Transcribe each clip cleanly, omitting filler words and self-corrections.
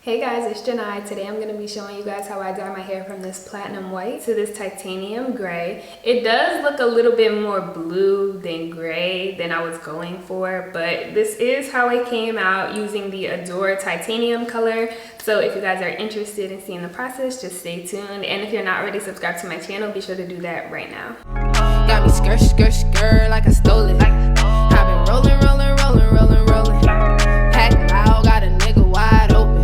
Hey guys, it's Janai. Today I'm going to be showing you guys how I dye my hair from this platinum white to this titanium gray. It does look a little bit more blue than gray than I was going for, but this is how it came out using the Adore titanium color. So if you guys are interested in seeing the process, just stay tuned. And if you're not already subscribed to my channel, be sure to do that right now. Got me skirt like I stole it. I've been rolling. Pack loud, got a nigga wide open.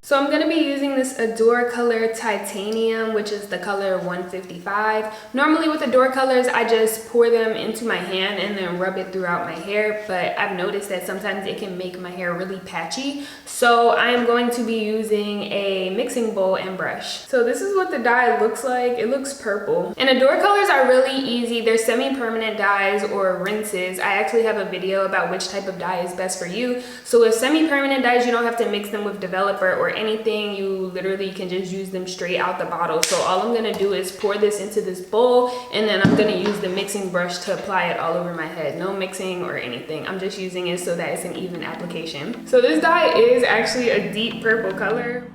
So I'm going to be using this Adore color titanium, which is the color 155. Normally with Adore colors, I just pour them into my hand and then rub it throughout my hair. But I've noticed that sometimes it can make my hair really patchy. So I am going to be using a mixing bowl and brush. So this is what the dye looks like. It looks purple. And Adore colors are really easy. They're semi-permanent dyes or rinses. I actually have a video about which type of dye is best for you. So with semi-permanent dyes, you don't have to mix them with developer or anything. You literally can just use them straight out the bottle. So all I'm gonna do is pour this into this bowl, and then I'm gonna use the mixing brush to apply it all over my head. No mixing or anything. I'm just using it so that it's an even application. So this dye is actually a deep purple color.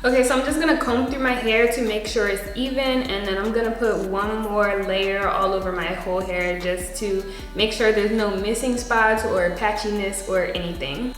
Okay, so I'm just gonna comb through my hair to make sure it's even, and then I'm gonna put one more layer all over my whole hair just to make sure there's no missing spots or patchiness or anything.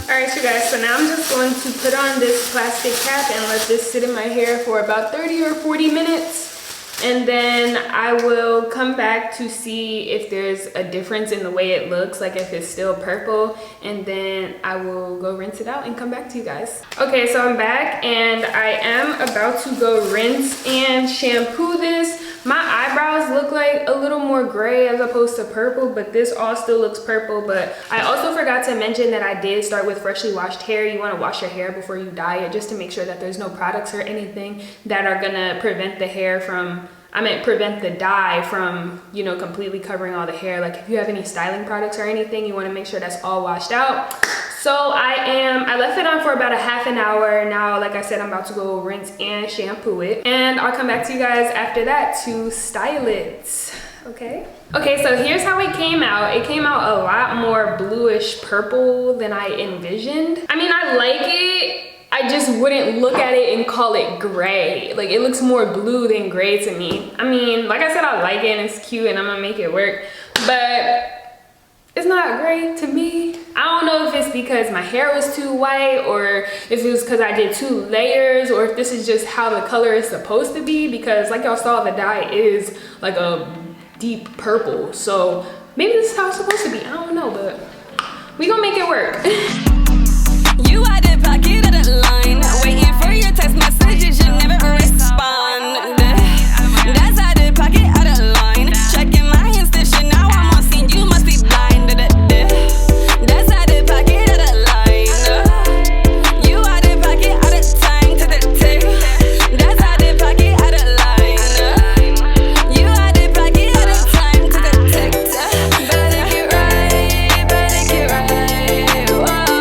Alright you guys, so now I'm just going to put on this plastic cap and let this sit in my hair for about 30 or 40 minutes. And then I will come back to see if there's a difference in the way it looks, like if it's still purple. And then I will go rinse it out and come back to you guys. Okay, so I'm back and I am about to go rinse and shampoo this. My eyebrows look like a little more gray as opposed to purple, but this all still looks purple. But I also forgot to mention that I did start with freshly washed hair. You want to wash your hair before you dye it, just to make sure that there's no products or anything that are gonna prevent the hair from, prevent the dye from, you know, completely covering all the hair. Like if you have any styling products or anything, you want to make sure that's all washed out. So I left it on for about a half an hour. Now, like I said, I'm about to go rinse and shampoo it. And I'll come back to you guys after that to style it. Okay, so here's how it came out. It came out a lot more bluish purple than I envisioned. I mean, I like it. I just wouldn't look at it and call it gray. Like, it looks more blue than gray to me. I mean, like I said, I like it and it's cute and I'm gonna make it work. But it's not gray to me. I don't know if it's because my hair was too white, or if it was because I did 2 layers, or if this is just how the color is supposed to be, because like y'all saw, the dye is like a deep purple. So maybe this is how it's supposed to be. I don't know, but we gonna make it work. You out the pocket of the line, waiting for your text messages, you never respond. That's out the pocket of the line, checking my Insta, now I'm on scene, you must be blind. That's out the pocket of the line. You out the pocket out of time to the tick. That's out the pocket out of line. You out the pocket out of time to the tick. Better get right, better get right. Whoa.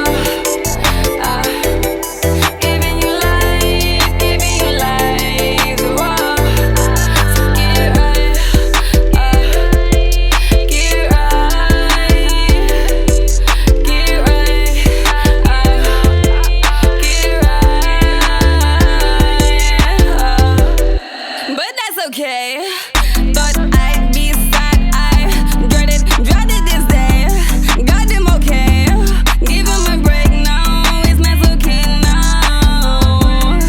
Giving you life, giving you life. Whoa. So get right, get right, get right, get right. But that's okay. Thought I'd be sad, I dreaded this day. Got them okay. Give him a break now. It's not okay now.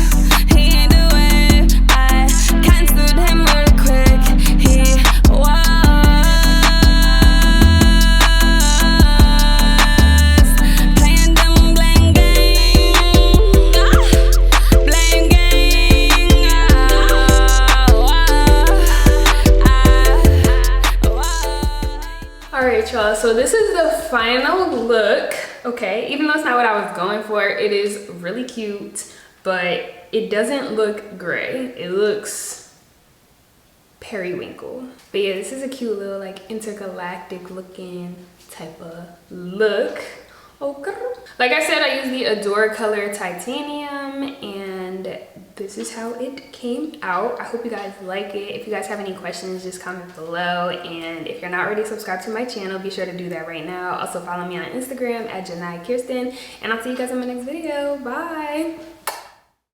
He ain't the way. I cancelled him real quick. He was playing them blame game. Blame game. All right, y'all, so this is the final look. Okay, even though it's not what I was going for, it is really cute, but it doesn't look gray. It looks periwinkle. But yeah, this is a cute little like intergalactic looking type of look. Okay. Like I said, I used the Adore color titanium, and this is how it came out. I hope you guys like it. If you guys have any questions, just comment below. And if you're not already subscribed to my channel, be sure to do that right now. Also follow me on Instagram at Janai Kirsten, and I'll see you guys in my next video. Bye.